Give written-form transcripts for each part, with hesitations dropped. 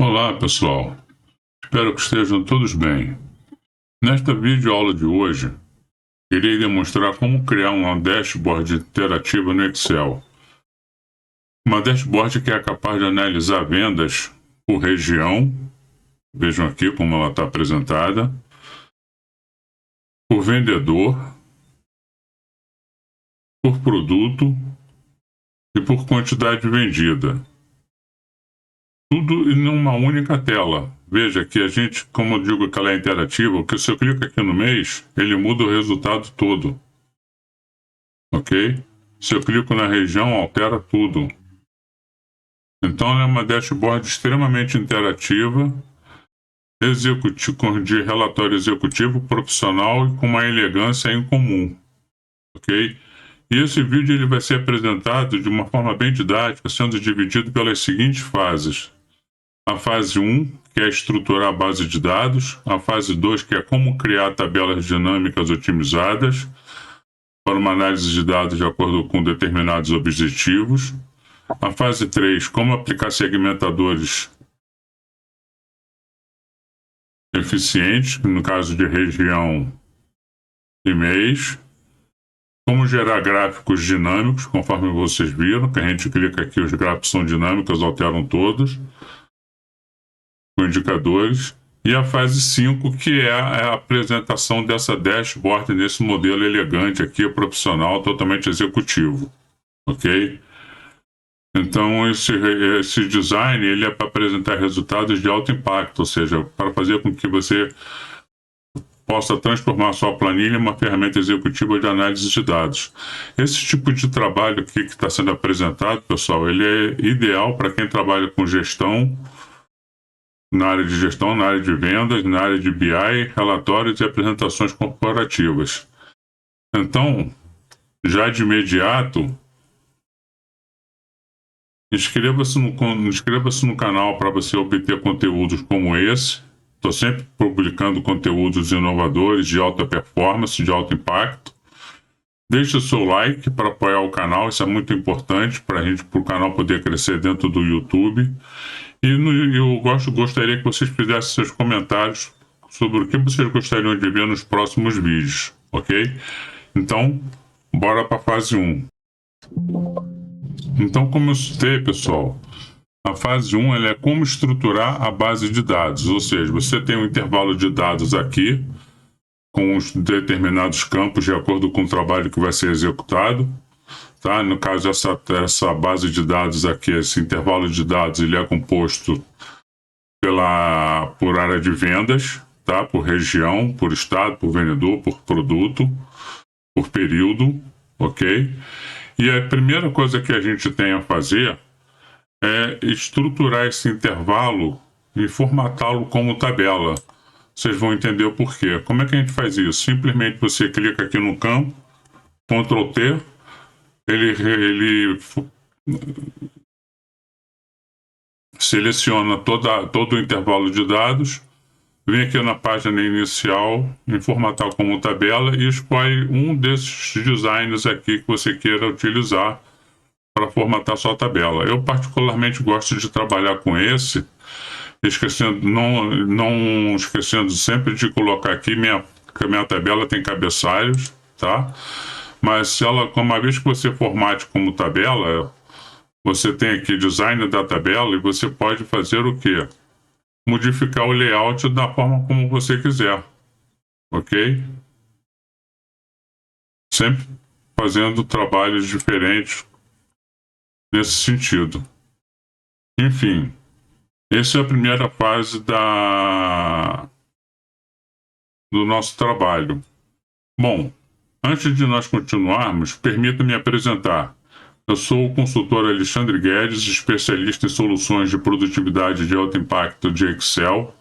Olá, pessoal. Espero que estejam todos bem. Nesta videoaula de hoje, irei demonstrar como criar uma dashboard interativa no Excel. Uma dashboard que é capaz de analisar vendas por região, vejam aqui como ela está apresentada, por vendedor, por produto e por quantidade vendida. Tudo em uma única tela. Veja que a gente, como eu digo que ela é interativa, que se eu clico aqui no mês, ele muda o resultado todo. Ok? Se eu clico na região, altera tudo. Então, ela é uma dashboard extremamente interativa, de relatório executivo profissional e com uma elegância incomum. Ok? E esse vídeo ele vai ser apresentado de uma forma bem didática, sendo dividido pelas seguintes fases. A fase 1, que é estruturar a base de dados. A fase 2, que é como criar tabelas dinâmicas otimizadas para uma análise de dados de acordo com determinados objetivos. A fase 3, como aplicar segmentadores eficientes, no caso de região e mês. Como gerar gráficos dinâmicos, conforme vocês viram, que a gente clica aqui, os gráficos são dinâmicos, alteram todos, com indicadores. E a fase 5, que é a apresentação dessa dashboard nesse modelo elegante aqui, profissional, totalmente executivo. Ok? Então, esse design ele é para apresentar resultados de alto impacto, ou seja, para fazer com que você possa transformar a sua planilha em uma ferramenta executiva de análise de dados. Esse tipo de trabalho aqui que está sendo apresentado, pessoal, ele é ideal para quem trabalha com gestão, na área de gestão, na área de vendas, na área de BI, relatórios e apresentações corporativas. Então, já de imediato, inscreva-se no canal para você obter conteúdos como esse. Estou sempre publicando conteúdos inovadores, de alta performance, de alto impacto. Deixe o seu like para apoiar o canal, isso é muito importante para o canal poder crescer dentro do YouTube. E eu gostaria que vocês fizessem seus comentários sobre o que vocês gostariam de ver nos próximos vídeos, ok? Então, bora para a fase 1. Então, como eu citei, pessoal, a fase 1 ela é como estruturar a base de dados, ou seja, você tem um intervalo de dados aqui, com os determinados campos de acordo com o trabalho que vai ser executado. Tá? No caso, essa base de dados aqui, esse intervalo de dados, ele é composto por área de vendas, tá? Por região, por estado, por vendedor, por produto, por período, ok? E a primeira coisa que a gente tem a fazer é estruturar esse intervalo e formatá-lo como tabela. Vocês vão entender o porquê. Como é que a gente faz isso? Simplesmente você clica aqui no campo, Ctrl T, ele seleciona todo o intervalo de dados, vem aqui na página inicial, em formatar como tabela e escolhe um desses designs aqui que você queira utilizar para formatar sua tabela. Eu particularmente gosto de trabalhar com esse, não esquecendo sempre de colocar aqui que a minha tabela tem cabeçalhos, tá? Mas se ela, uma vez que você formate como tabela, você tem aqui design da tabela e você pode fazer o quê? Modificar o layout da forma como você quiser, ok? Sempre fazendo trabalhos diferentes nesse sentido. Enfim, essa é a primeira fase do nosso trabalho. Bom, antes de nós continuarmos, permita-me apresentar. Eu sou o consultor Alexandre Guedes, especialista em soluções de produtividade de alto impacto de Excel.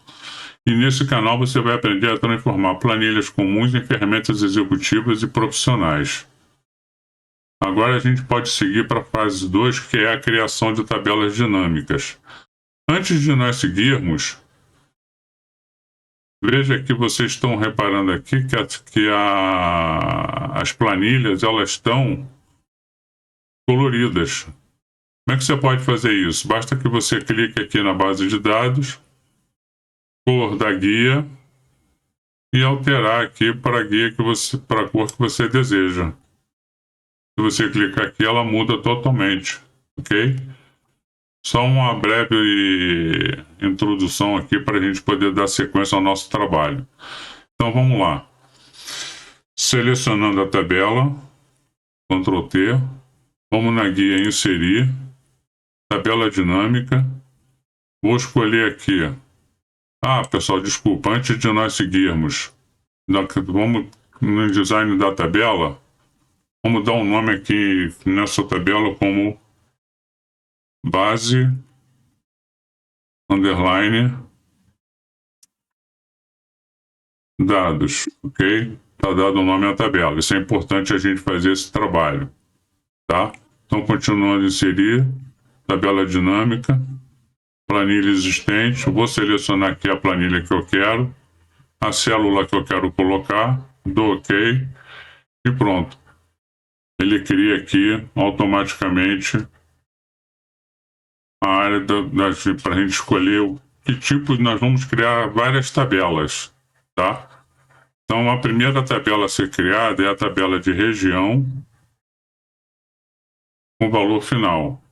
E nesse canal você vai aprender a transformar planilhas comuns em ferramentas executivas e profissionais. Agora a gente pode seguir para a fase 2, que é a criação de tabelas dinâmicas. Antes de nós seguirmos, veja que vocês estão reparando aqui que as planilhas elas estão coloridas. Como é que você pode fazer isso? Basta que você clique aqui na base de dados, cor da guia, e alterar aqui para a guia que você, para a cor que você deseja. Se você clicar aqui, ela muda totalmente, ok? Só uma breve introdução aqui para a gente poder dar sequência ao nosso trabalho. Então vamos lá. Selecionando a tabela, Ctrl T, vamos na guia Inserir, tabela dinâmica. Vou escolher aqui. Ah, pessoal, desculpa, antes de nós seguirmos, vamos no design da tabela, vamos dar um nome aqui nessa tabela como base underline dados, ok? Está dado o nome à tabela. Isso é importante a gente fazer esse trabalho, tá? Então, continuando a inserir, tabela dinâmica, planilha existente. Vou selecionar aqui a planilha que eu quero, a célula que eu quero colocar, dou OK e pronto. Ele cria aqui automaticamente a área para a gente escolher que tipo nós vamos criar várias tabelas, tá? Então, a primeira tabela a ser criada é a tabela de região com valor final.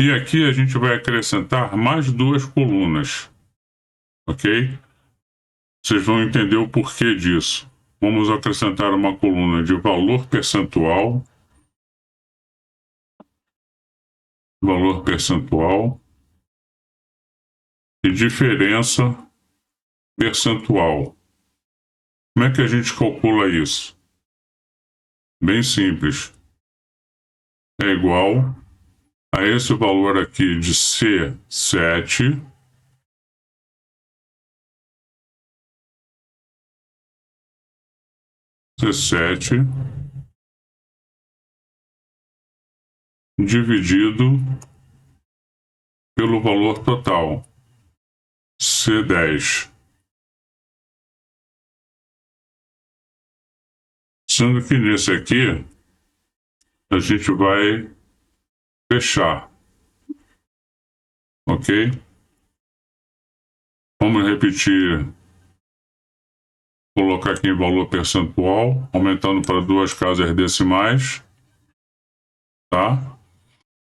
E aqui a gente vai acrescentar mais duas colunas, ok? Vocês vão entender o porquê disso. Vamos acrescentar uma coluna de valor percentual e diferença percentual. Como é que a gente calcula isso? Bem simples. É igual a esse valor aqui de C7 dividido pelo valor total, C10. Sendo que nesse aqui, a gente vai fechar, ok? Vamos repetir, colocar aqui em valor percentual, aumentando para duas casas decimais, tá?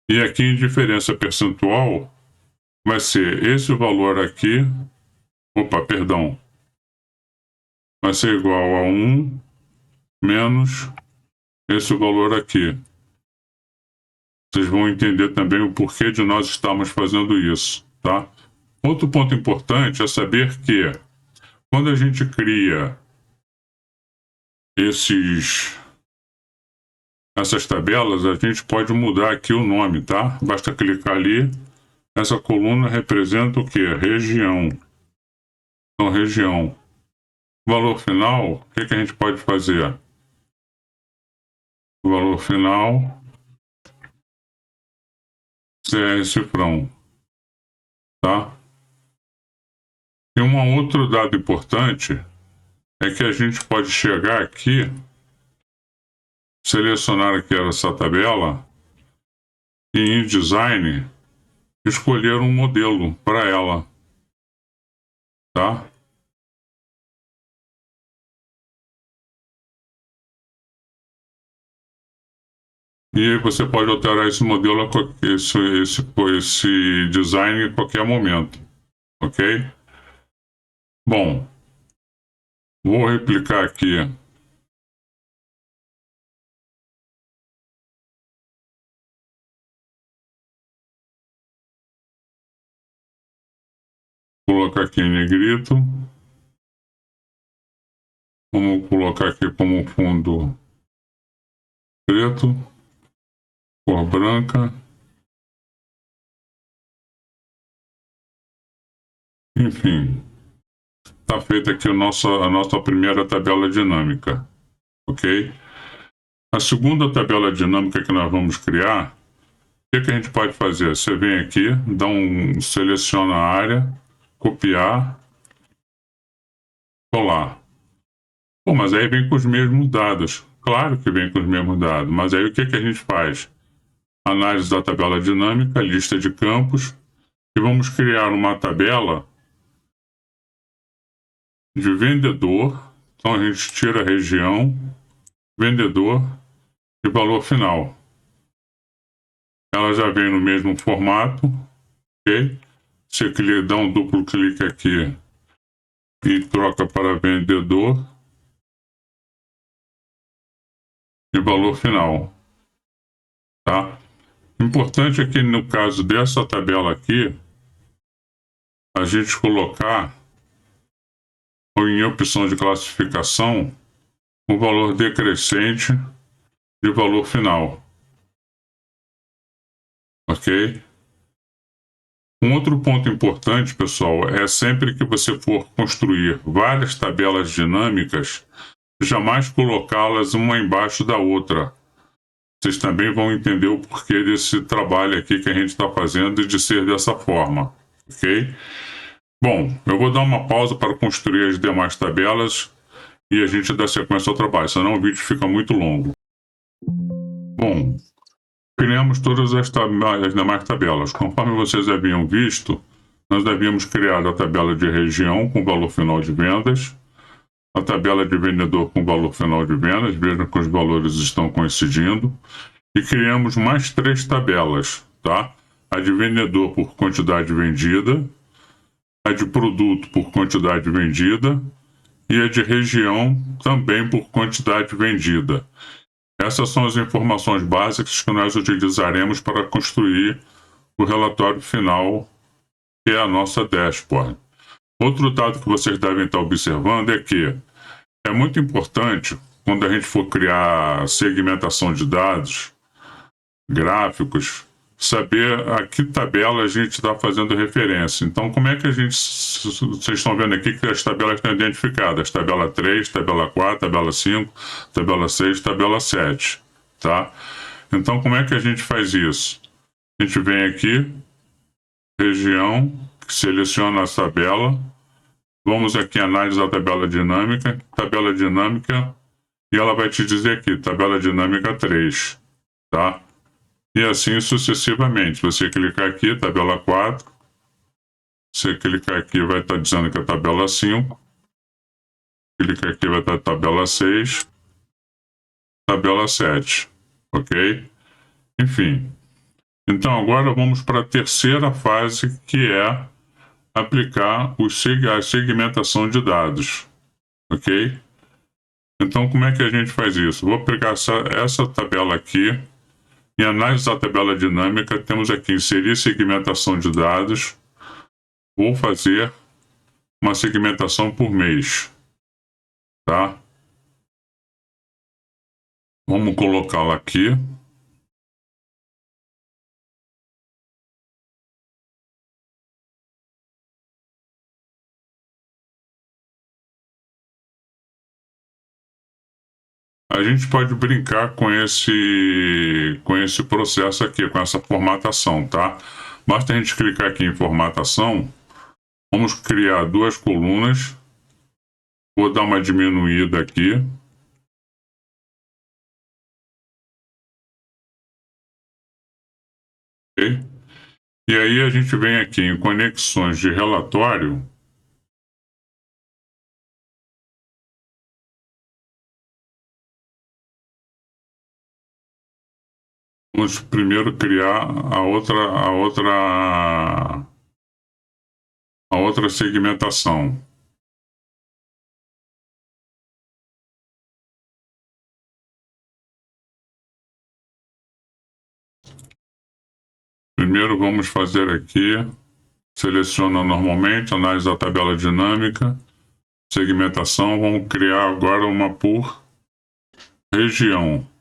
E aqui em diferença percentual, vai ser esse valor aqui, vai ser igual a 1 menos esse valor aqui. Vocês vão entender também o porquê de nós estarmos fazendo isso, tá? Outro ponto importante é saber que quando a gente cria essas tabelas, a gente pode mudar aqui o nome, tá? Basta clicar ali. Essa coluna representa o que? Região. Então, região. Valor final, o que a gente pode fazer? O valor final, CR cifrão, tá? E um outro dado importante é que a gente pode chegar aqui, selecionar aqui essa tabela e em design escolher um modelo para ela, tá? E aí você pode alterar esse modelo, esse design em qualquer momento, ok? Bom, vou replicar aqui colocar aqui em negrito. Vamos colocar aqui como fundo preto, cor branca. Enfim, está feita aqui a nossa primeira tabela dinâmica, ok? A segunda tabela dinâmica que nós vamos criar, o que a gente pode fazer? Você vem aqui, seleciona a área, copiar, colar. Pô, mas aí vem com os mesmos dados. Claro que vem com os mesmos dados, mas aí o que a gente faz? análise da tabela dinâmica, lista de campos, e vamos criar uma tabela de vendedor. Então a gente tira a região, vendedor e valor final. Ela já vem no mesmo formato, ok? Você dá um duplo clique aqui e troca para vendedor e valor final, tá? Importante é que no caso dessa tabela aqui, a gente colocar em opção de classificação o valor decrescente de valor final, ok? Um outro ponto importante, pessoal, é sempre que você for construir várias tabelas dinâmicas, jamais colocá-las uma embaixo da outra. Vocês também vão entender o porquê desse trabalho aqui que a gente está fazendo e de ser dessa forma, ok? Bom, eu vou dar uma pausa para construir as demais tabelas e a gente dá sequência ao trabalho, senão o vídeo fica muito longo. Bom, criamos todas as demais tabelas. Conforme vocês haviam visto, nós havíamos criado a tabela de região com valor final de vendas, a tabela de vendedor com valor final de vendas, vejam que os valores estão coincidindo, e criamos mais 3 tabelas, tá? A de vendedor por quantidade vendida, a de produto por quantidade vendida e a de região também por quantidade vendida. Essas são as informações básicas que nós utilizaremos para construir o relatório final, que é a nossa dashboard. Outro dado que vocês devem estar observando é que é muito importante, quando a gente for criar segmentação de dados, gráficos, saber a que tabela a gente está fazendo referência. Então, como é que a gente... Vocês estão vendo aqui que as tabelas estão identificadas. Tabela 3, tabela 4, tabela 5, tabela 6, tabela 7. Tá? Então, como é que a gente faz isso? A gente vem aqui, região, seleciona a tabela, vamos aqui analisar a tabela dinâmica, e ela vai te dizer aqui, tabela dinâmica 3, tá? E assim sucessivamente. Você clicar aqui, tabela 4, você clicar aqui vai estar dizendo que é a tabela 5, clicar aqui vai estar a tabela 6, tabela 7, ok? Enfim. Então agora vamos para a terceira fase, que é aplicar a segmentação de dados, ok? Então como é que a gente faz isso? Vou pegar essa tabela aqui, em análise da tabela dinâmica, temos aqui inserir segmentação de dados, vou fazer uma segmentação por mês, tá? Vamos colocá-la aqui. A gente pode brincar com esse processo aqui, com essa formatação, tá? Basta a gente clicar aqui em formatação, vamos criar 2 colunas, vou dar uma diminuída aqui. Okay? E aí a gente vem aqui em conexões de relatório, vamos primeiro criar a outra segmentação. Primeiro vamos fazer aqui, seleciona normalmente, análise da tabela dinâmica, segmentação, vamos criar agora uma por região.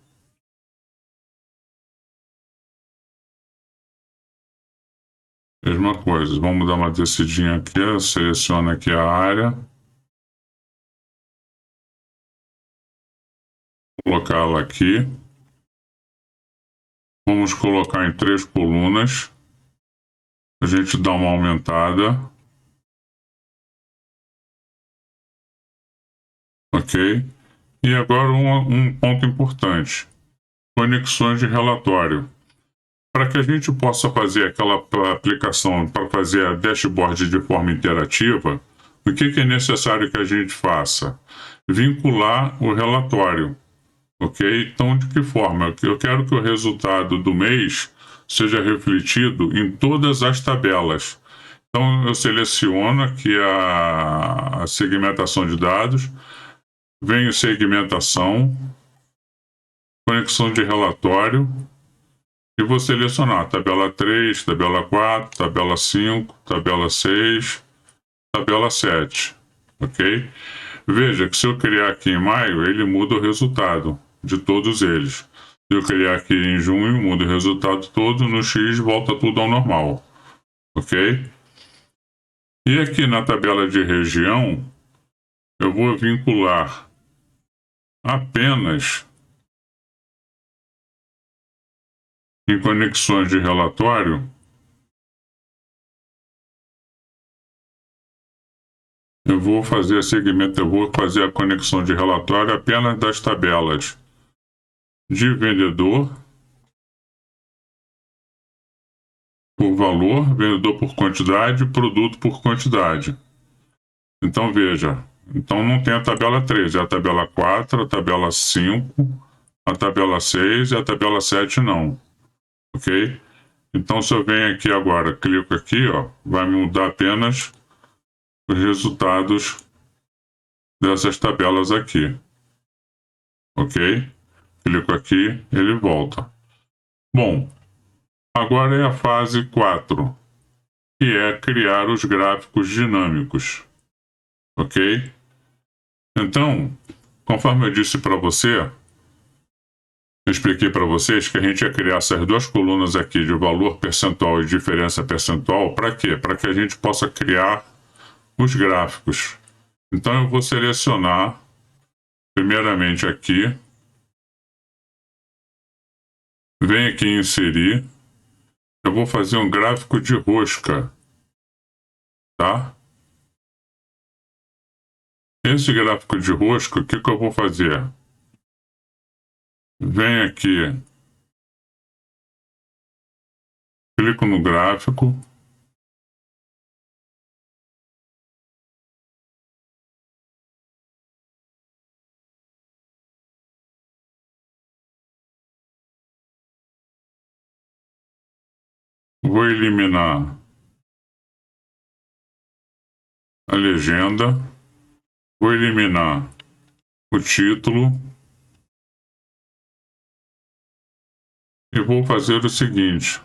Mesma coisa, vamos dar uma descidinha aqui, seleciona aqui a área, colocá-la aqui, vamos colocar em 3 colunas, a gente dá uma aumentada, ok? E agora um ponto importante, conexões de relatório. Para que a gente possa fazer aquela aplicação, para fazer a dashboard de forma interativa, o que é necessário que a gente faça? Vincular o relatório, ok? Então, de que forma? Eu quero que o resultado do mês seja refletido em todas as tabelas. Então, eu seleciono aqui a segmentação de dados, venho segmentação, conexão de relatório, e vou selecionar tabela 3, tabela 4, tabela 5, tabela 6, tabela 7, ok? Veja que se eu criar aqui em maio, ele muda o resultado de todos eles. Se eu criar aqui em junho, muda o resultado todo, no X volta tudo ao normal, ok? E aqui na tabela de região, eu vou vincular apenas em conexões de relatório. Eu vou fazer a conexão de relatório apenas das tabelas de vendedor por valor, vendedor por quantidade, produto por quantidade. Então veja, então não tem a tabela 3, é a tabela 4, a tabela 5, a tabela 6 e a tabela 7 não, ok? Então se eu venho aqui agora, clico aqui, ó, vai me mudar apenas os resultados dessas tabelas aqui, ok? Clico aqui, ele volta. Bom, agora é a fase 4, que é criar os gráficos dinâmicos, ok? Então, conforme eu disse para você, eu expliquei para vocês que a gente ia criar essas duas colunas aqui de valor percentual e diferença percentual, para quê? Para que a gente possa criar os gráficos. Então eu vou selecionar primeiramente aqui, venho aqui em inserir, eu vou fazer um gráfico de rosca, tá? Esse gráfico de rosca, o que eu vou fazer? Venho aqui, clico no gráfico, vou eliminar a legenda, vou eliminar o título e vou fazer o seguinte.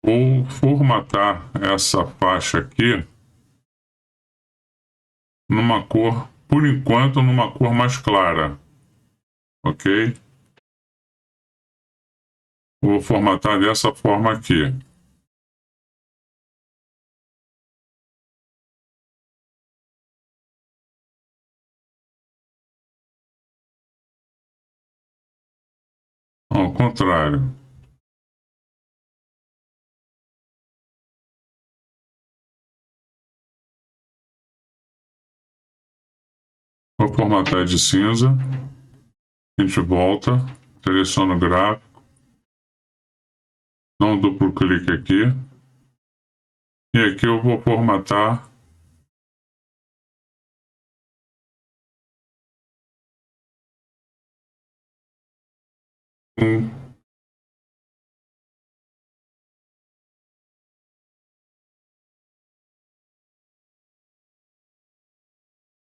Vou formatar essa faixa aqui numa cor, por enquanto, numa cor mais clara, ok? Vou formatar dessa forma aqui. Ao contrário. Vou formatar de cinza. A gente volta, seleciona o gráfico, dá um duplo clique aqui. E aqui eu vou formatar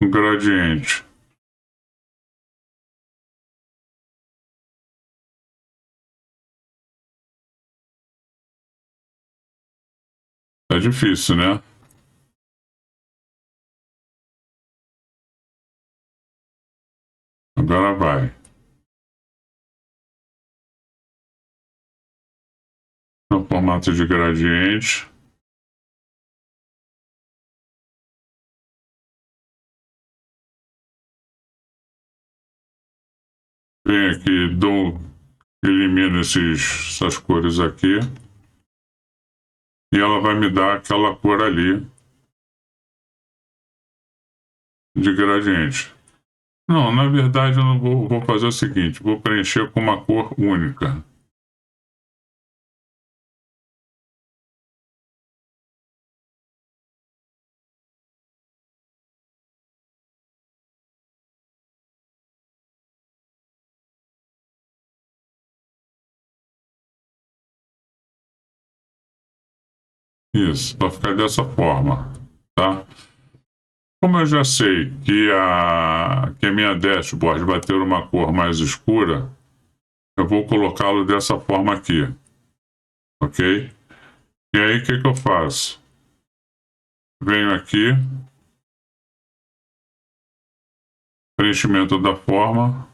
um gradiente. Tá difícil, né? Agora vai. No formato de gradiente. Venho aqui, elimino essas cores aqui. E ela vai me dar aquela cor ali. de gradiente. Não, na verdade eu não vou fazer o seguinte, vou preencher com uma cor única. Isso, vai ficar dessa forma, tá? Como eu já sei que a minha dashboard vai ter uma cor mais escura, eu vou colocá-lo dessa forma aqui, ok? E aí o que eu faço? Venho aqui, preenchimento da forma,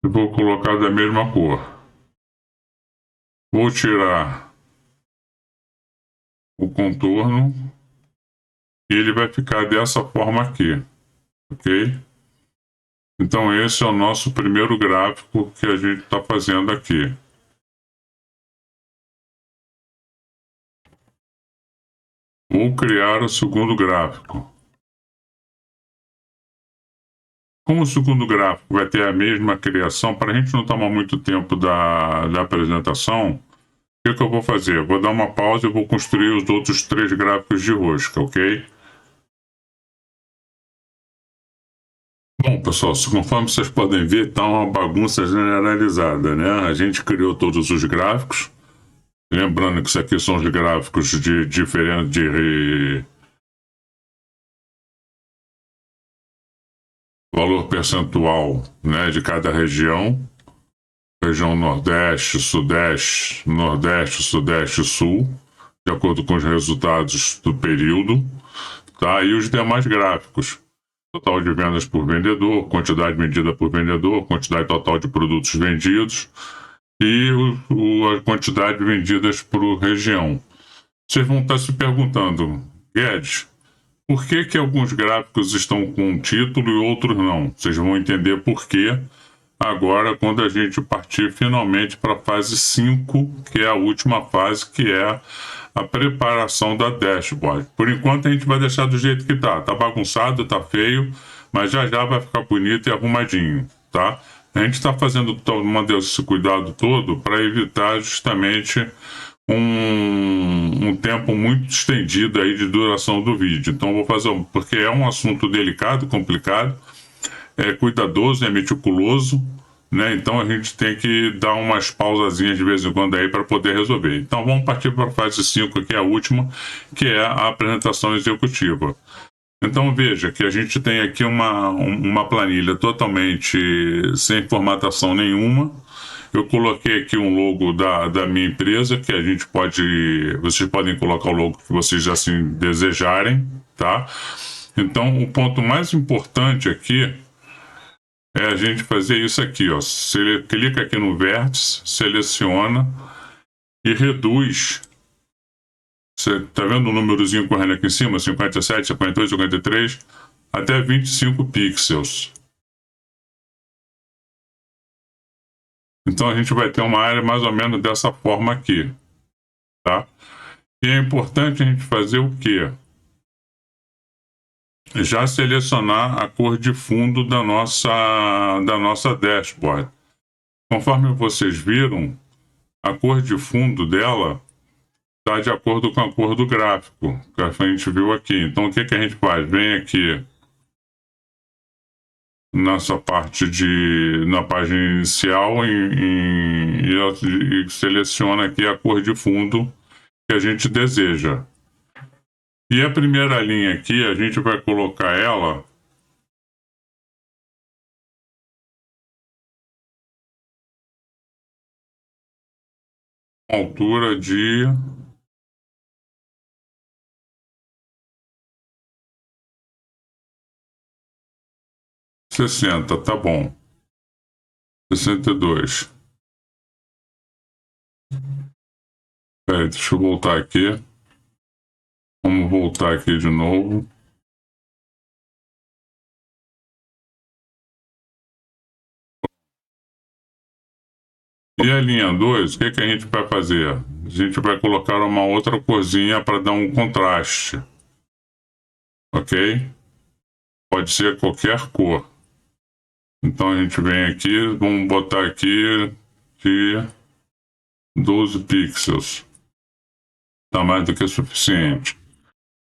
e vou colocar da mesma cor. Vou tirar o contorno e ele vai ficar dessa forma aqui, ok? Então esse é o nosso primeiro gráfico que a gente está fazendo aqui. Vou criar o segundo gráfico. Como o segundo gráfico vai ter a mesma criação, para a gente não tomar muito tempo da apresentação, o que eu vou fazer? Eu vou dar uma pausa e vou construir os outros 3 gráficos de rosca, ok? Bom, pessoal, conforme vocês podem ver, está uma bagunça generalizada, né? A gente criou todos os gráficos. Lembrando que isso aqui são os gráficos de diferente de valor percentual, né, de cada região. Região Nordeste, Sudeste, Sudeste e Sul, de acordo com os resultados do período, tá? E os demais gráficos. Total de vendas por vendedor, quantidade medida por vendedor, quantidade total de produtos vendidos e a quantidade vendidas por região. Vocês vão estar se perguntando, Guedes, por que alguns gráficos estão com um título e outros não? Vocês vão entender por quê agora quando a gente partir finalmente para a fase 5, que é a última fase, que é a preparação da dashboard. Por enquanto a gente vai deixar do jeito que tá. Tá bagunçado, tá feio, mas já já vai ficar bonito e arrumadinho, tá? A gente está tomando esse cuidado todo para evitar justamente um tempo muito estendido aí de duração do vídeo. Então vou fazer, porque é um assunto delicado, complicado, é cuidadoso, é meticuloso, né? Então a gente tem que dar umas pausazinhas de vez em quando aí para poder resolver. Então vamos partir para a fase 5, que é a última, que é a apresentação executiva. Então veja que a gente tem aqui uma planilha totalmente sem formatação nenhuma. Eu coloquei aqui um logo da minha empresa, que a gente pode. Vocês podem colocar o logo que vocês assim desejarem, tá? Então o ponto mais importante aqui é a gente fazer isso aqui, ó. Clica aqui no vértice, seleciona e reduz. Você tá vendo o númerozinho correndo aqui em cima? 57, 58, 53, até 25 pixels. Então a gente vai ter uma área mais ou menos dessa forma aqui, tá? E é importante a gente fazer o quê? Já selecionar a cor de fundo da nossa dashboard. Conforme vocês viram, a cor de fundo dela está de acordo com a cor do gráfico, que a gente viu aqui. Então, o que a gente faz? Vem aqui nessa parte na página inicial e seleciona aqui a cor de fundo que a gente deseja. E a primeira linha aqui, a gente vai colocar ela com altura de 60, tá bom. 62. Peraí, deixa eu voltar aqui. Vamos voltar aqui de novo. E a linha 2, o que a gente vai fazer? A gente vai colocar uma outra corzinha para dar um contraste. Ok? Pode ser qualquer cor. Então a gente vem aqui, vamos botar aqui de 12 pixels. Está mais do que suficiente.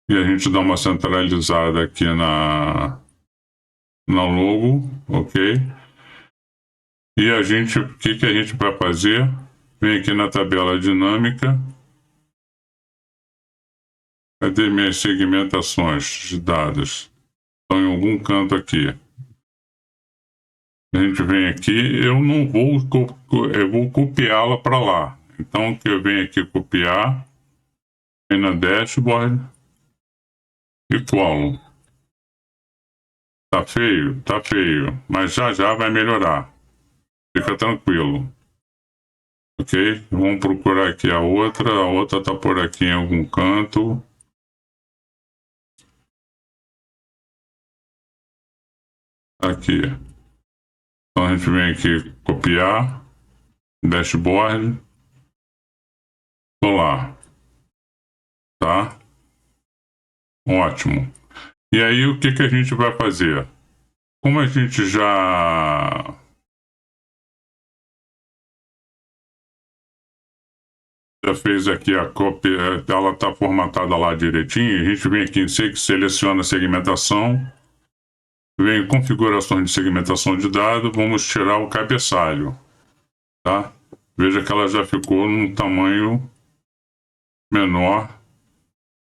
E a gente dá uma centralizada aqui na logo, ok? E a gente, o que a gente vai fazer? Vem aqui na tabela dinâmica. Cadê minhas segmentações de dados? Estão em algum canto aqui. A gente vem aqui, eu não vou, eu vou copiá-la para lá. Então, que eu venho aqui copiar, vem na dashboard e colo. Tá feio? Tá feio, mas já já vai melhorar. Fica tranquilo. Ok? Vamos procurar aqui a outra tá por aqui em algum canto. Aqui. Então a gente vem aqui copiar, dashboard, colar. Tá? Ótimo. E aí o que a gente vai fazer? Como a gente já fez aqui a cópia, ela está formatada lá direitinho, a gente vem aqui em seleciona segmentação, vem em configurações de segmentação de dados, vamos tirar o cabeçalho, tá? Veja que ela já ficou num tamanho menor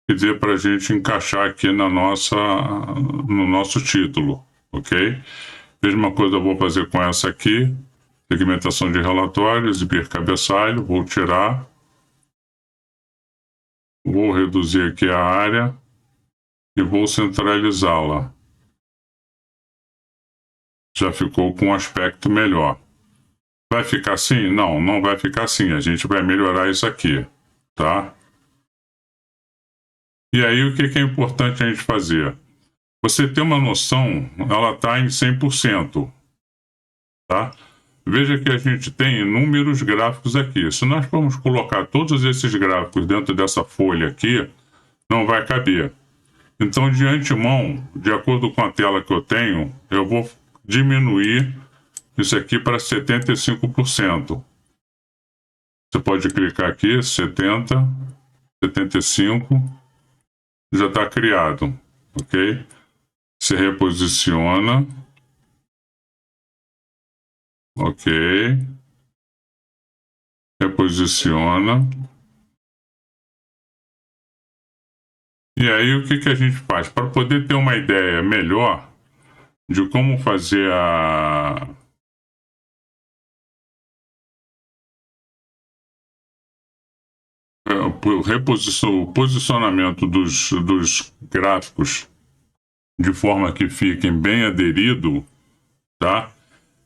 que dê para a gente encaixar aqui no nosso título, ok? Mesma coisa eu vou fazer com essa aqui, segmentação de relatórios, exibir cabeçalho, vou tirar, vou reduzir aqui a área e vou centralizá-la. Já ficou com um aspecto melhor. Vai ficar assim? Não, não vai ficar assim. A gente vai melhorar isso aqui, tá? E aí o que é importante a gente fazer? Você ter uma noção, ela está em 100%, tá? Veja que a gente tem inúmeros gráficos aqui. Se nós formos colocar todos esses gráficos dentro dessa folha aqui, não vai caber. Então, de antemão, de acordo com a tela que eu tenho, eu vou diminuir isso aqui para 75%. Você pode clicar aqui, 70, 75, já está criado, ok? Se reposiciona, ok? Reposiciona. E aí o que a gente faz? Para poder ter uma ideia melhor de como fazer o posicionamento dos gráficos de forma que fiquem bem aderidos, tá?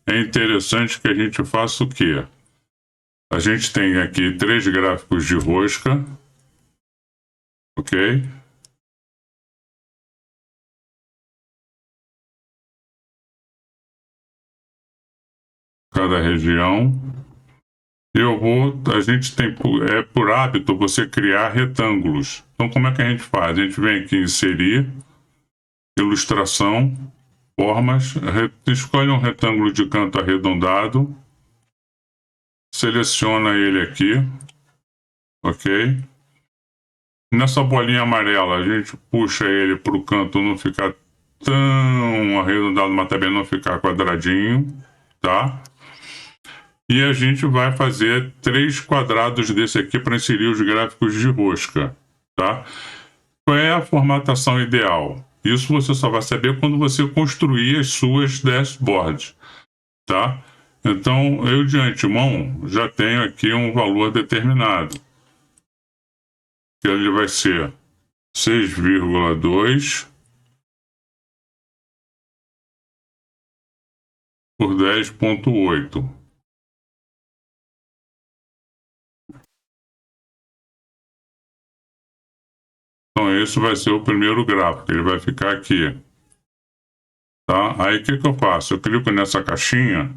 É interessante que a gente faça o quê? A gente tem aqui 3 gráficos de rosca, ok? Cada região. A gente tem, por hábito você criar retângulos. Então, como é que a gente faz? A gente vem aqui em inserir, ilustração, formas, escolhe um retângulo de canto arredondado, seleciona ele aqui, ok? Nessa bolinha amarela, a gente puxa ele para o canto não ficar tão arredondado, mas também não ficar quadradinho, tá? E a gente vai fazer 3 quadrados desse aqui para inserir os gráficos de rosca, tá? Qual é a formatação ideal? Isso você só vai saber quando você construir as suas dashboards, tá? Então, eu de antemão já tenho aqui um valor determinado, que ele vai ser 6,2 por 10,8. Então esse vai ser o primeiro gráfico, ele vai ficar aqui. Tá? Aí o que eu faço? Eu clico nessa caixinha,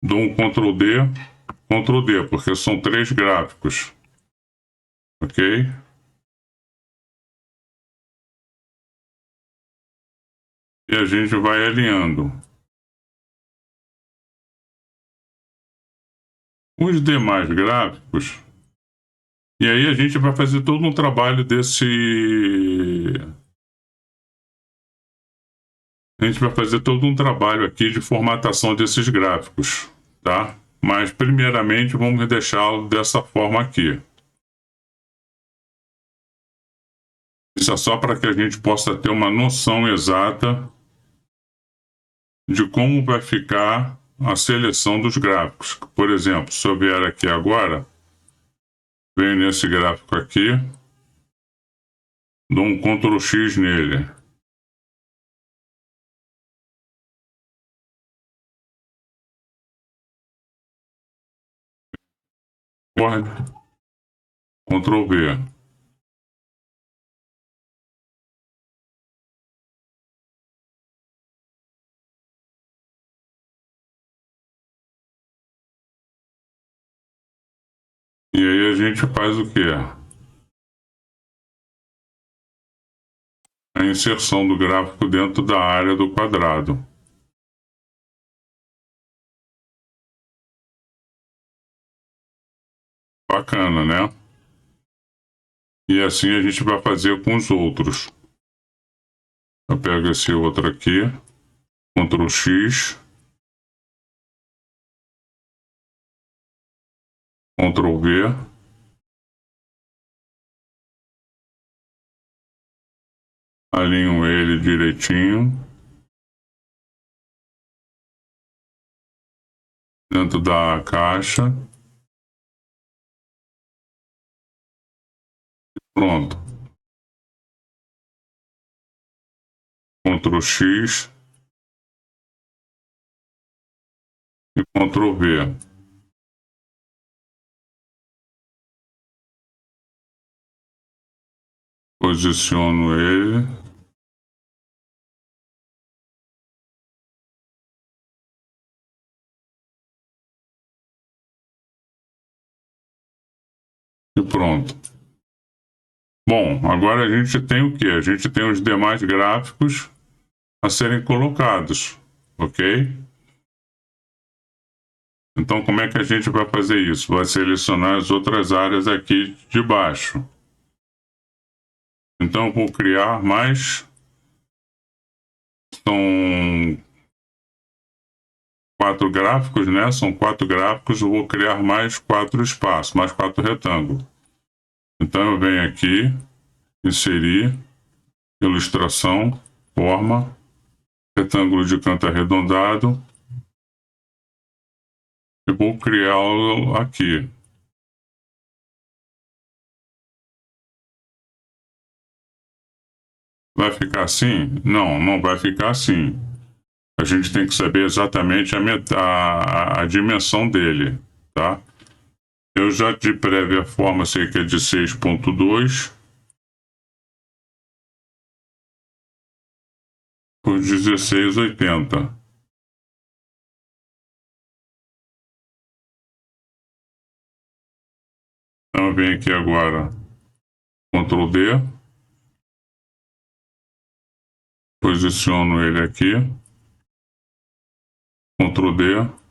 dou um Ctrl D, porque são 3 gráficos. Ok? E a gente vai alinhando. Os demais gráficos. E aí a gente vai fazer todo um trabalho desse. A gente vai fazer todo um trabalho aqui de formatação desses gráficos, tá? Mas primeiramente vamos deixá-lo dessa forma aqui. Isso é só para que a gente possa ter uma noção exata de como vai ficar a seleção dos gráficos. Por exemplo, se eu vier aqui agora, venho nesse gráfico aqui, dou um Ctrl X nele. Ctrl V. E aí a gente faz o quê? A inserção do gráfico dentro da área do quadrado. Bacana, né? E assim a gente vai fazer com os outros. Eu pego esse outro aqui, Ctrl X, Ctrl V. Alinho ele direitinho. Dentro da caixa. Pronto. Ctrl X e Ctrl V. Posiciono ele. E pronto. Bom, agora a gente tem o que? A gente tem os demais gráficos a serem colocados, ok? Então, como é que a gente vai fazer isso? Vai selecionar as outras áreas aqui de baixo. Então, eu vou criar mais. São 4 gráficos, né? São 4 gráficos. Eu vou criar mais 4 espaços, mais 4 retângulos. Então, eu venho aqui, inserir, ilustração, forma, retângulo de canto arredondado. E vou criá-lo aqui. Vai ficar assim? Não, não vai ficar assim. A gente tem que saber exatamente a dimensão dele, tá? Eu já de prévia forma sei que é de 6.2 por 1680. Então eu venho aqui agora, Ctrl D, posiciono ele aqui, Ctrl D,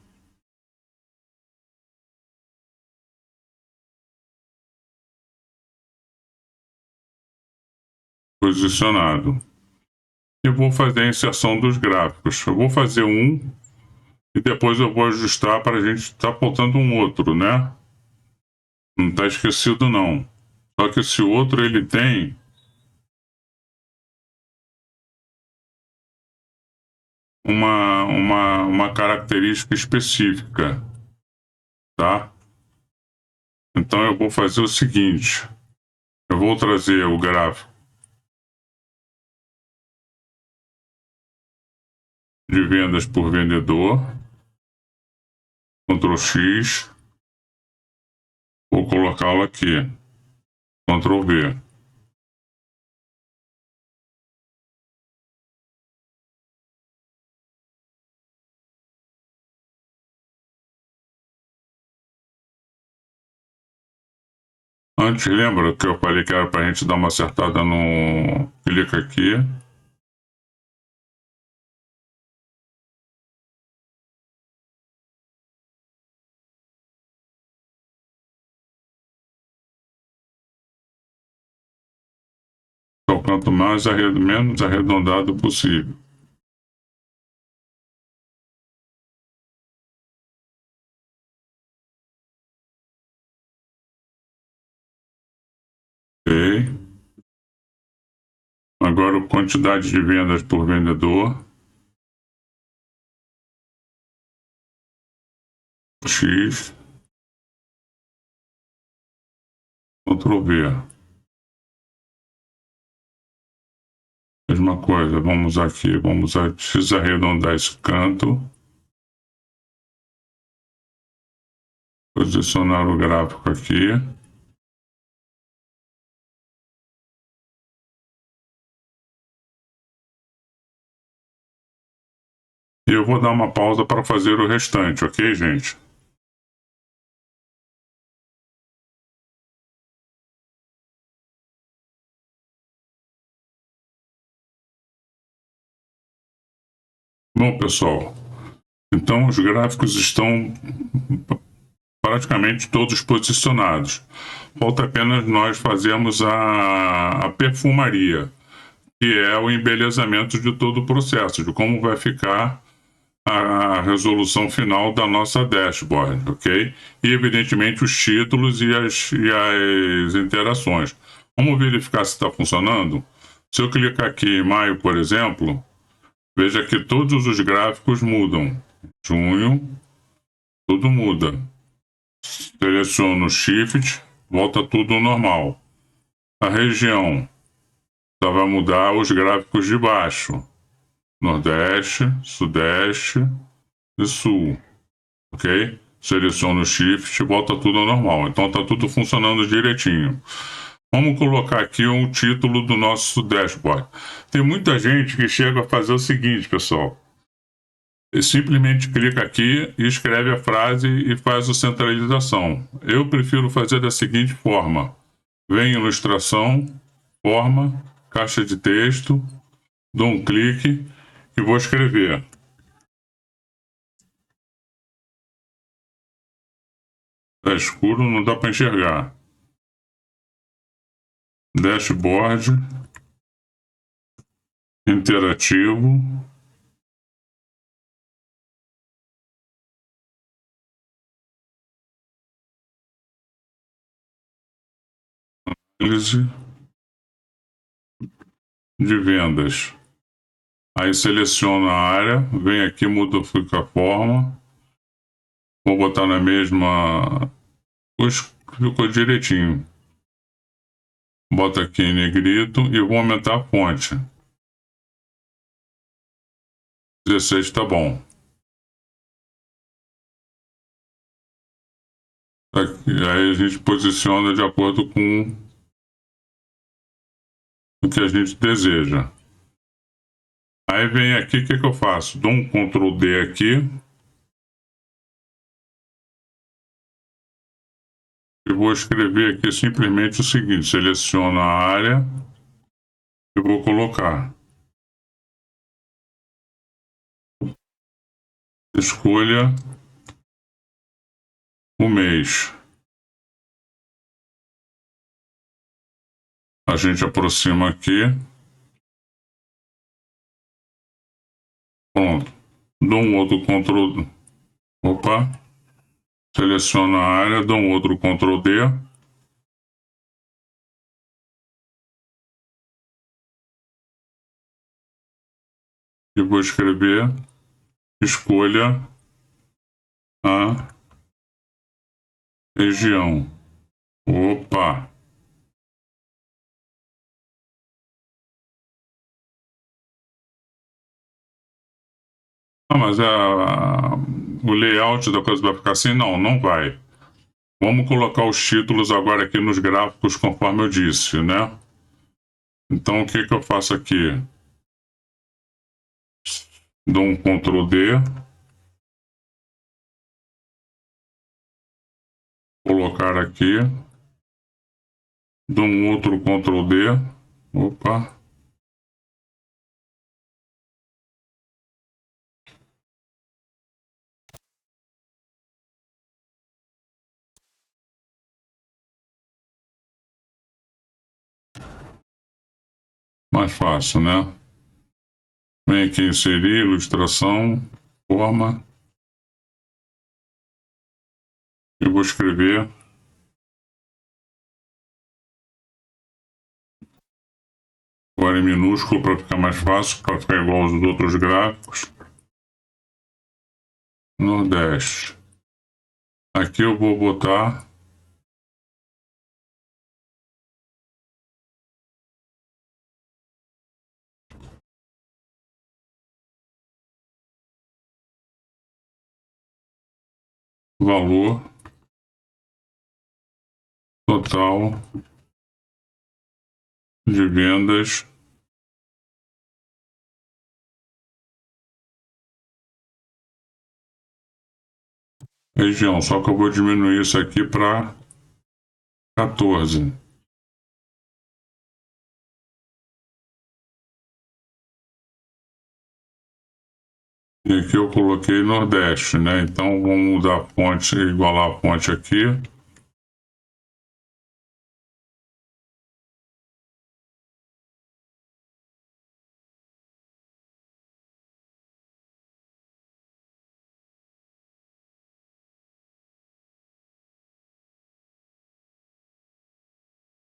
posicionado. E vou fazer a inserção dos gráficos. Eu vou fazer um e depois eu vou ajustar para a gente estar faltando um outro, né? Não está esquecido não. Só que esse outro ele tem uma característica específica, tá? Então eu vou fazer o seguinte, eu vou trazer o gráfico de vendas por vendedor, Ctrl X, vou colocá-lo aqui, Ctrl V. Antes, lembra que eu falei que era para a gente dar uma acertada no... Clica aqui. Então, quanto mais menos arredondado possível. Ok. Agora, a quantidade de vendas por vendedor. X. Ctrl V. Mesma coisa, vamos aqui, vamos desarredondar esse canto. Posicionar o gráfico aqui. E eu vou dar uma pausa para fazer o restante, ok, gente? Bom, pessoal, então os gráficos estão praticamente todos posicionados. Falta apenas nós fazermos a perfumaria, que é o embelezamento de todo o processo, de como vai ficar a resolução final da nossa dashboard, ok? E, evidentemente, os títulos e as interações. Vamos verificar se está funcionando? Se eu clicar aqui em maio, por exemplo, veja que todos os gráficos mudam. Junho, tudo muda. Seleciono o Shift, volta tudo normal. A região só vai mudar os gráficos de baixo. Nordeste, Sudeste e Sul. Ok? Seleciono o Shift, volta tudo ao normal. Então está tudo funcionando direitinho. Vamos colocar aqui um título do nosso dashboard. Tem muita gente que chega a fazer o seguinte, pessoal. Simplesmente clica aqui e escreve a frase e faz a centralização. Eu prefiro fazer da seguinte forma. Vem ilustração, forma, caixa de texto, dou um clique e vou escrever. Está escuro, não dá para enxergar. Dashboard interativo. Análise de vendas. Aí seleciono a área, vem aqui, modifica a forma. Vou botar na mesma. Ficou direitinho. Bota aqui em negrito e vou aumentar a fonte. 16 tá bom. Aqui, aí a gente posiciona de acordo com o que a gente deseja. Aí vem aqui, o que eu faço? Dou um Ctrl D aqui. E vou escrever aqui simplesmente o seguinte: seleciono a área e vou colocar. Escolha o mês. A gente aproxima aqui. Pronto. Dou um outro Ctrl. Opa. Seleciono a área, dou um outro Ctrl D. E vou escrever. Escolha a região. Opa! Ah, mas o layout da coisa vai ficar assim? Não, não vai. Vamos colocar os títulos agora aqui nos gráficos, conforme eu disse, né? Então, o que eu faço aqui? Dou um Ctrl D. Colocar aqui. Dou um outro Ctrl D. Opa. Mais fácil, né? Vem aqui inserir, ilustração, forma. Eu vou escrever agora em minúsculo para ficar mais fácil, para ficar igual aos outros gráficos. Nordeste. Aqui eu vou botar valor total de vendas região. Só que eu vou diminuir isso aqui para 14. E aqui eu coloquei Nordeste, né? Então vamos mudar a fonte, igualar a fonte aqui.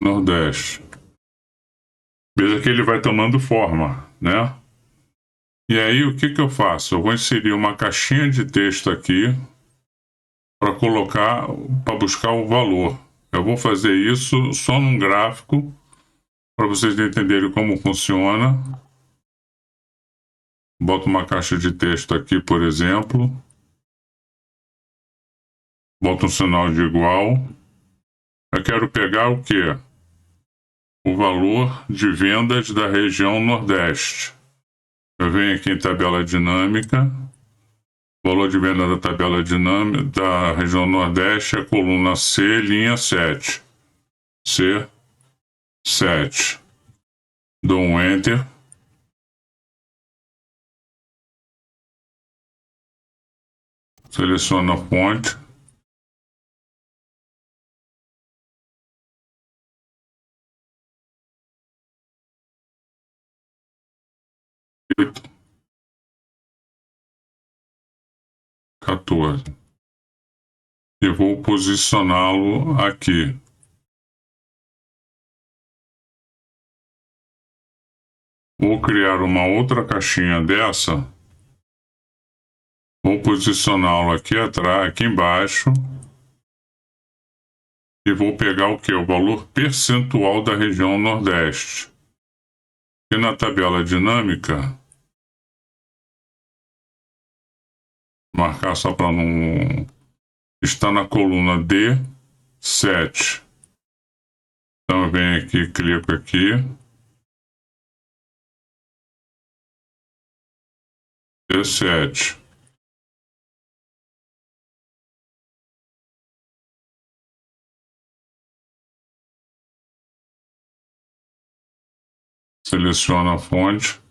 Nordeste. Veja que ele vai tomando forma, né? E aí o que eu faço? Eu vou inserir uma caixinha de texto aqui para colocar, para buscar o valor. Eu vou fazer isso só num gráfico para vocês entenderem como funciona. Boto uma caixa de texto aqui, por exemplo. Boto um sinal de igual. Eu quero pegar o quê? O valor de vendas da região Nordeste. Eu venho aqui em tabela dinâmica. O valor de venda da tabela dinâmica da região Nordeste é a coluna C, linha 7. C7. Dou um Enter. Seleciono a fonte. E 14. E vou posicioná-lo aqui. Vou criar uma outra caixinha dessa. Vou posicioná-lo aqui atrás, aqui embaixo. E vou pegar o que? O valor percentual da região Nordeste. E na tabela dinâmica, marcar só para não... Está na coluna D7. Então eu venho aqui, clico aqui. D7. Seleciono a fonte.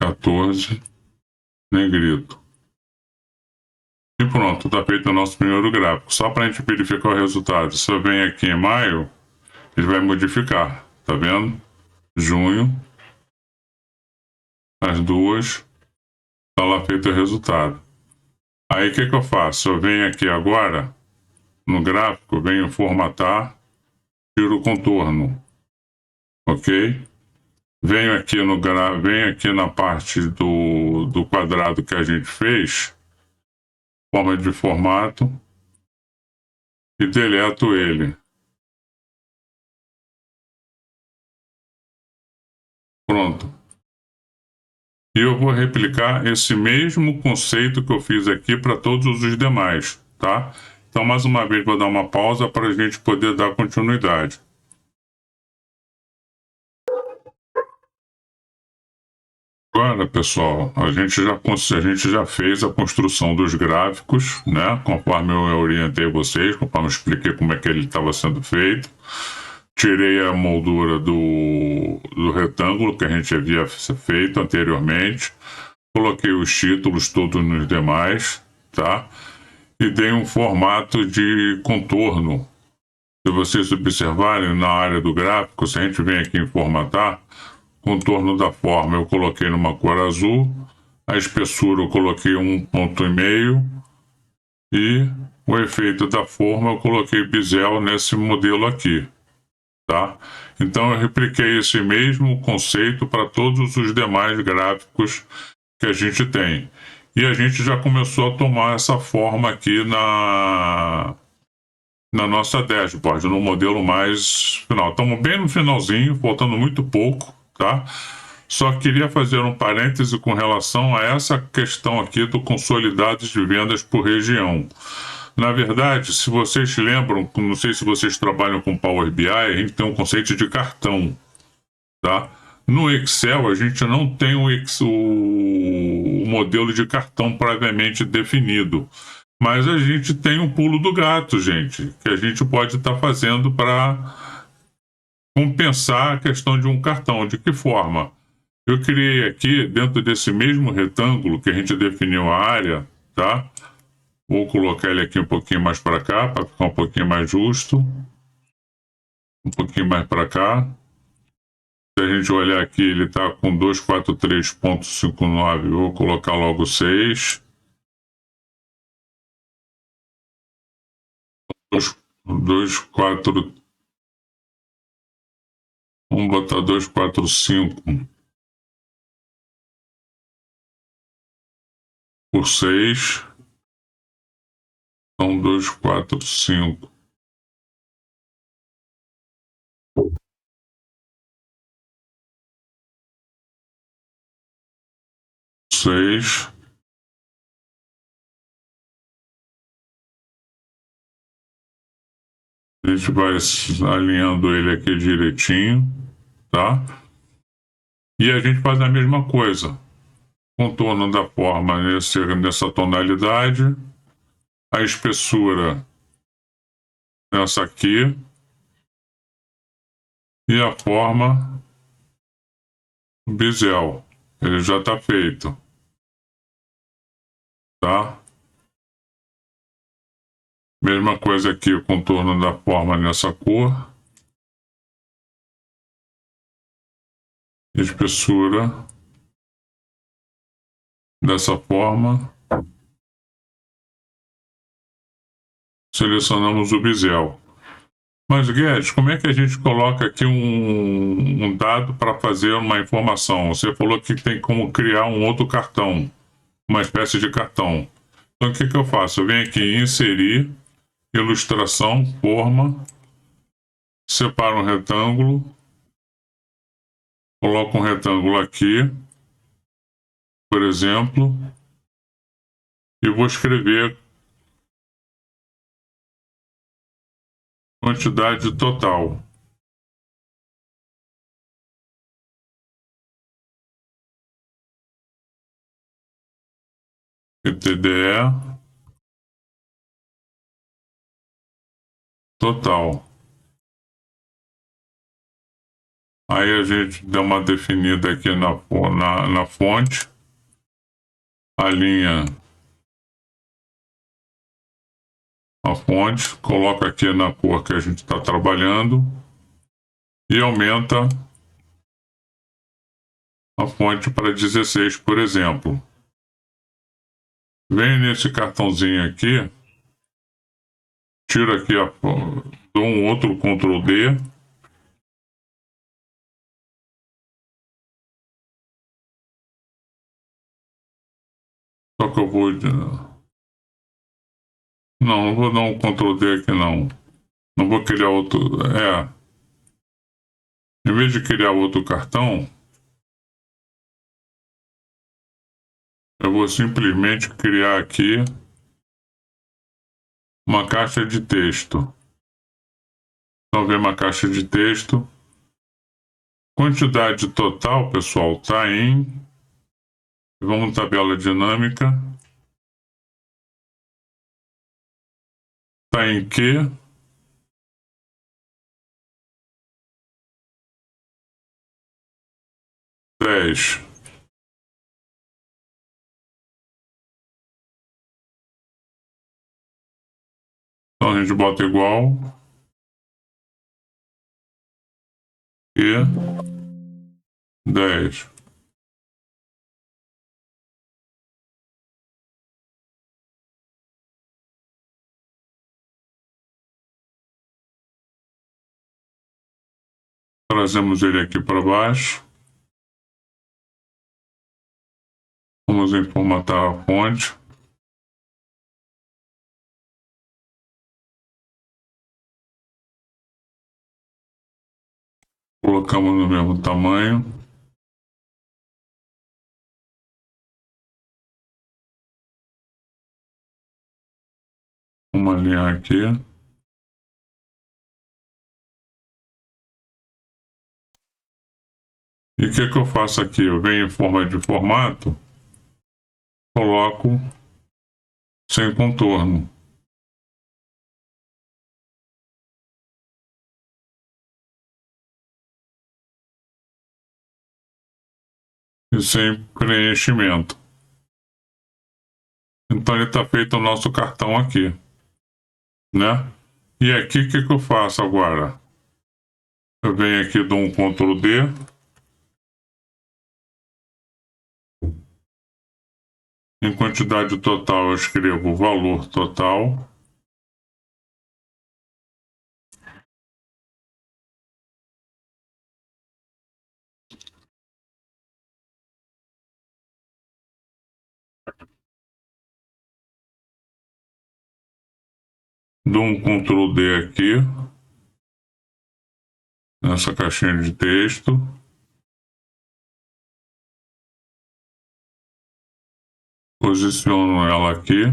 14. Negrito. E pronto, está feito o nosso primeiro gráfico. Só para a gente verificar o resultado. Se eu venho aqui em maio, ele vai modificar. Tá vendo? Junho. As duas. Está lá feito o resultado. Aí o que eu faço? Eu venho aqui agora, no gráfico, venho formatar, tiro o contorno. Ok? Venho aqui na parte do quadrado que a gente fez, forma de formato, e deleto ele. Pronto. E eu vou replicar esse mesmo conceito que eu fiz aqui para todos os demais, tá? Então, mais uma vez, vou dar uma pausa para a gente poder dar continuidade. Agora, pessoal, a gente já fez a construção dos gráficos, né? Conforme eu orientei vocês, conforme eu expliquei como é que ele estava sendo feito. Tirei a moldura do retângulo que a gente havia feito anteriormente. Coloquei os títulos todos nos demais, tá? E dei um formato de contorno. Se vocês observarem na área do gráfico, se a gente vem aqui em formatar, contorno da forma eu coloquei numa cor azul, a espessura eu coloquei 1,5 e o efeito da forma eu coloquei Bezier nesse modelo aqui, tá? Então eu repliquei esse mesmo conceito para todos os demais gráficos que a gente tem. E a gente já começou a tomar essa forma aqui na nossa dashboard, no modelo mais final. Estamos bem no finalzinho, faltando muito pouco, tá? Só queria fazer um parêntese com relação a essa questão aqui do consolidados de vendas por região. Na verdade, se vocês lembram, não sei se vocês trabalham com Power BI, a gente tem um conceito de cartão, tá? No Excel, a gente não tem o modelo de cartão previamente definido. Mas a gente tem um pulo do gato, gente, que a gente pode estar fazendo para compensar a questão de um cartão. De que forma? Eu criei aqui, dentro desse mesmo retângulo que a gente definiu a área, tá? Vou colocar ele aqui um pouquinho mais para cá, para ficar um pouquinho mais justo. Um pouquinho mais para cá. Se a gente olhar aqui, ele está com 243,59. Vou colocar logo 6. 2, 4. Vamos botar 245 por 6. Então, 245. Seis. A gente vai alinhando ele aqui direitinho, tá? E a gente faz a mesma coisa. Contorno da forma nessa tonalidade. A espessura nessa aqui. E a forma Bezier. Ele já está feito. Tá? Mesma coisa aqui, o contorno da forma nessa cor. Espessura dessa forma. Selecionamos o Bezier. Mas, Guedes, como é que a gente coloca aqui um dado para fazer uma informação? Você falou que tem como criar um outro cartão, uma espécie de cartão. Então, o que eu faço? Eu venho aqui em inserir, ilustração, forma, separo um retângulo, coloco um retângulo aqui, por exemplo, e vou escrever quantidade total. PTDE total. Aí a gente dá uma definida aqui na fonte, alinha a fonte, coloca aqui na cor que a gente está trabalhando e aumenta a fonte para 16, por exemplo. Venho nesse cartãozinho aqui, tiro aqui, dou um outro Ctrl D. Só que eu vou... Não vou dar um Ctrl D aqui não. Não vou criar outro... Em vez de criar outro cartão, eu vou simplesmente criar aqui uma caixa de texto. Então, vem uma caixa de texto. Quantidade total, pessoal, está em Vamos tabela dinâmica. Está em Q. Dez. Então a gente bota igual. E 10. Trazemos ele aqui para baixo. Vamos em formatar a fonte. Colocamos no mesmo tamanho. Vamos alinhar aqui. E o que eu faço aqui? Eu venho em forma de formato, coloco sem contorno. E sem preenchimento. Então ele está feito o nosso cartão aqui, né? E aqui o que eu faço agora? Eu venho aqui, dou um Ctrl D. Em quantidade total eu escrevo o valor total. Dou um Ctrl D aqui, nessa caixinha de texto. Posiciono ela aqui.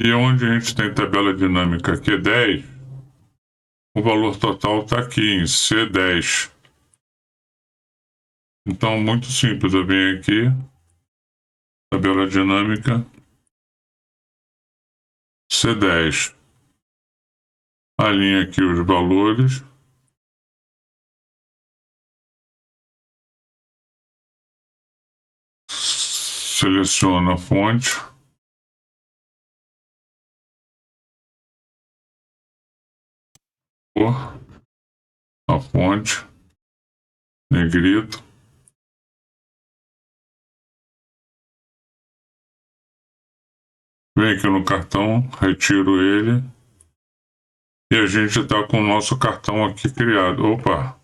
E onde a gente tem tabela dinâmica Q10, o valor total está aqui em C10. Então, muito simples, eu venho aqui, tabela dinâmica C10. Alinho aqui os valores. Seleciono a fonte. A fonte. Negrito. Venho aqui no cartão, retiro ele. E a gente está com o nosso cartão aqui criado. Opa!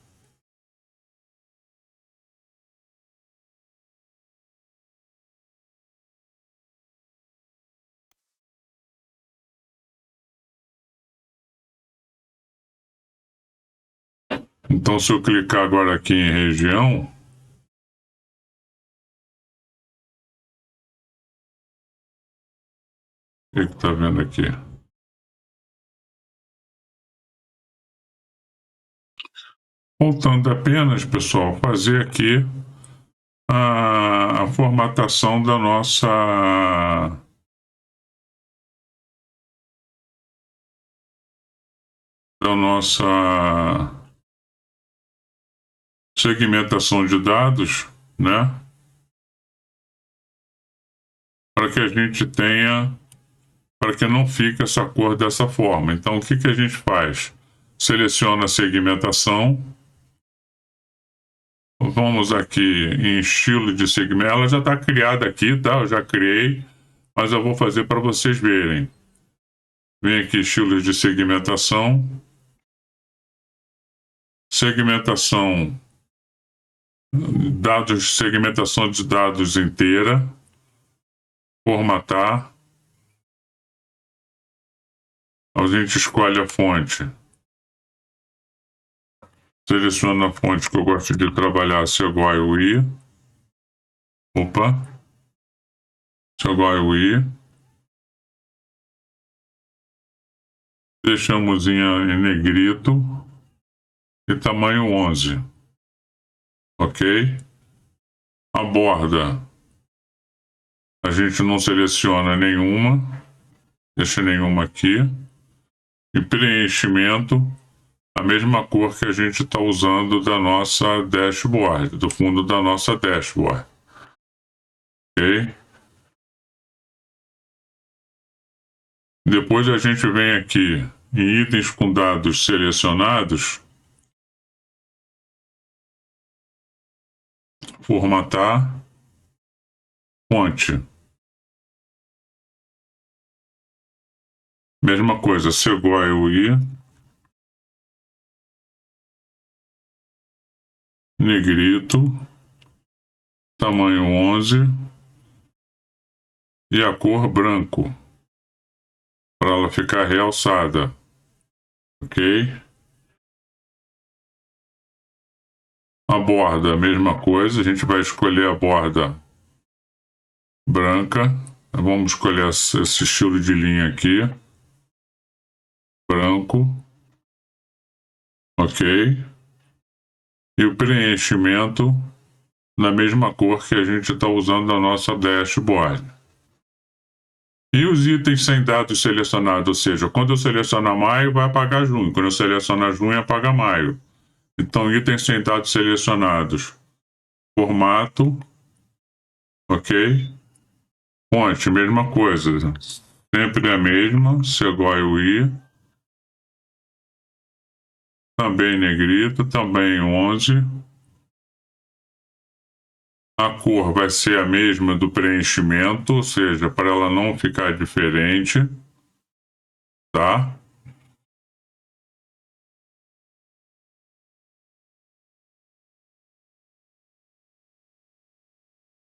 Então, se eu clicar agora aqui em região, o que está vendo aqui? Voltando apenas, pessoal, fazer aqui a formatação da nossa segmentação de dados, né? Para que a gente tenha, para que não fique essa cor dessa forma. Então, o que a gente faz? Seleciona a segmentação. Vamos aqui em estilo de segmento. Ela já está criada aqui, tá? Eu já criei, mas eu vou fazer para vocês verem. Vem aqui, estilos de segmentação. Segmentação, dados, segmentação de dados inteira. Formatar. A gente escolhe a fonte. Seleciono a fonte que eu gosto de trabalhar, Sequoia UI. Opa. Sequoia UI. deixamos em negrito e tamanho 11, ok? A borda, a gente não seleciona nenhuma, deixa nenhuma aqui. E preenchimento, a mesma cor que a gente está usando da nossa dashboard, do fundo da nossa dashboard, ok? Depois a gente vem aqui em itens com dados selecionados, formatar, fonte. Mesma coisa, Sequoia UI, negrito, tamanho 11 e a cor branco, para ela ficar realçada, ok? A borda, a mesma coisa, a gente vai escolher a borda branca. Vamos escolher esse estilo de linha aqui, branco, ok? E o preenchimento na mesma cor que a gente está usando na nossa dashboard. E os itens sem dados selecionados, ou seja, quando eu selecionar maio, vai apagar junho. Quando eu selecionar junho, apaga maio. Então, itens sem dados selecionados. Formato, ok? Fonte, mesma coisa. Sempre a mesma, Sequoia UI. Também negrito, também 11. A cor vai ser a mesma do preenchimento, ou seja, para ela não ficar diferente, tá?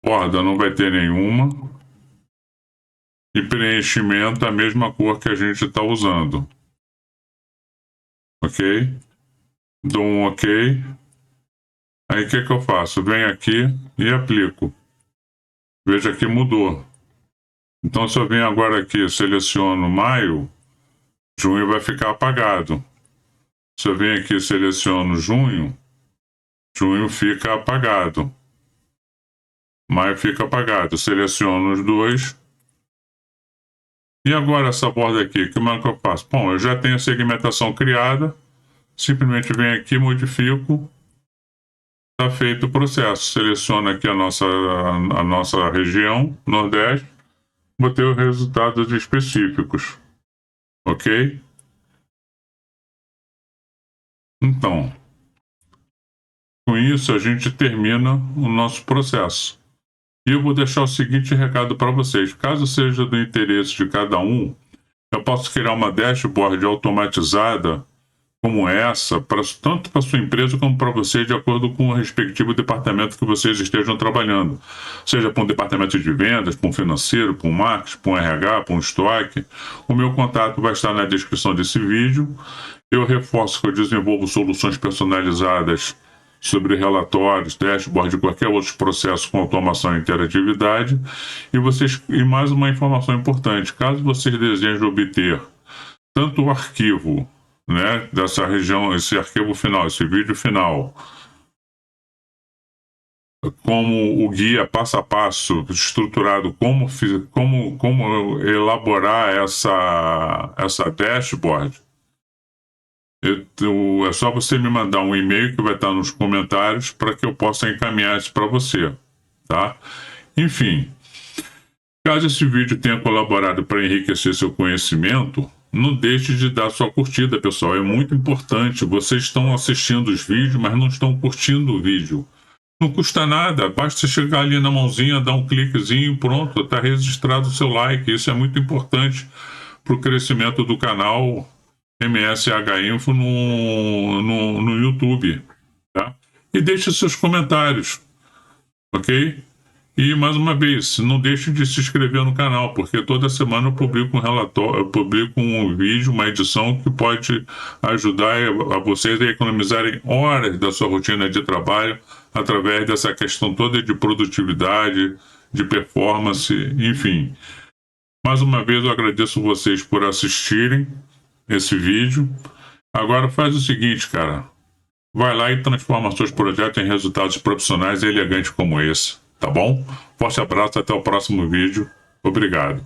Borda não vai ter nenhuma. E preenchimento a mesma cor que a gente está usando. Ok? Dou um ok. Aí o que eu faço? Venho aqui e aplico. Veja que mudou. Então, se eu venho agora aqui, seleciono maio, junho vai ficar apagado. Se eu venho aqui e seleciono junho, junho fica apagado. Maio fica apagado. Seleciono os dois. E agora essa borda aqui, como é que eu faço? Bom, eu já tenho a segmentação criada. Simplesmente venho aqui, modifico. Está feito o processo. Seleciono aqui a nossa região, Nordeste. Botei os resultados específicos. Ok? Então, com isso a gente termina o nosso processo. E eu vou deixar o seguinte recado para vocês. Caso seja do interesse de cada um, eu posso criar uma dashboard automatizada como essa, tanto para sua empresa como para você, de acordo com o respectivo departamento que vocês estejam trabalhando. Seja para um departamento de vendas, para um financeiro, para um marketing, para um RH, para um estoque. O meu contato vai estar na descrição desse vídeo. Eu reforço que eu desenvolvo soluções personalizadas sobre relatórios, dashboard e qualquer outro processo com automação e interatividade. E mais uma informação importante, caso vocês desejem obter tanto o arquivo, né, dessa região, esse arquivo final, esse vídeo final, como o guia passo a passo estruturado, como elaborar essa dashboard, é só você me mandar um e-mail que vai estar nos comentários para que eu possa encaminhar isso para você, tá? Enfim, caso esse vídeo tenha colaborado para enriquecer seu conhecimento, não deixe de dar sua curtida, pessoal. É muito importante. Vocês estão assistindo os vídeos, mas não estão curtindo o vídeo. Não custa nada. Basta você chegar ali na mãozinha, dar um cliquezinho, pronto, está registrado o seu like. Isso é muito importante para o crescimento do canal MSH Info no YouTube. Tá? E deixe seus comentários, ok? E, mais uma vez, não deixe de se inscrever no canal, porque toda semana eu publico um relatório, eu publico um vídeo, uma edição que pode ajudar a vocês a economizarem horas da sua rotina de trabalho através dessa questão toda de produtividade, de performance, enfim. Mais uma vez, eu agradeço vocês por assistirem esse vídeo. Agora faz o seguinte, cara. Vai lá e transforma seus projetos em resultados profissionais e elegantes como esse, tá bom? Forte abraço, até o próximo vídeo. Obrigado.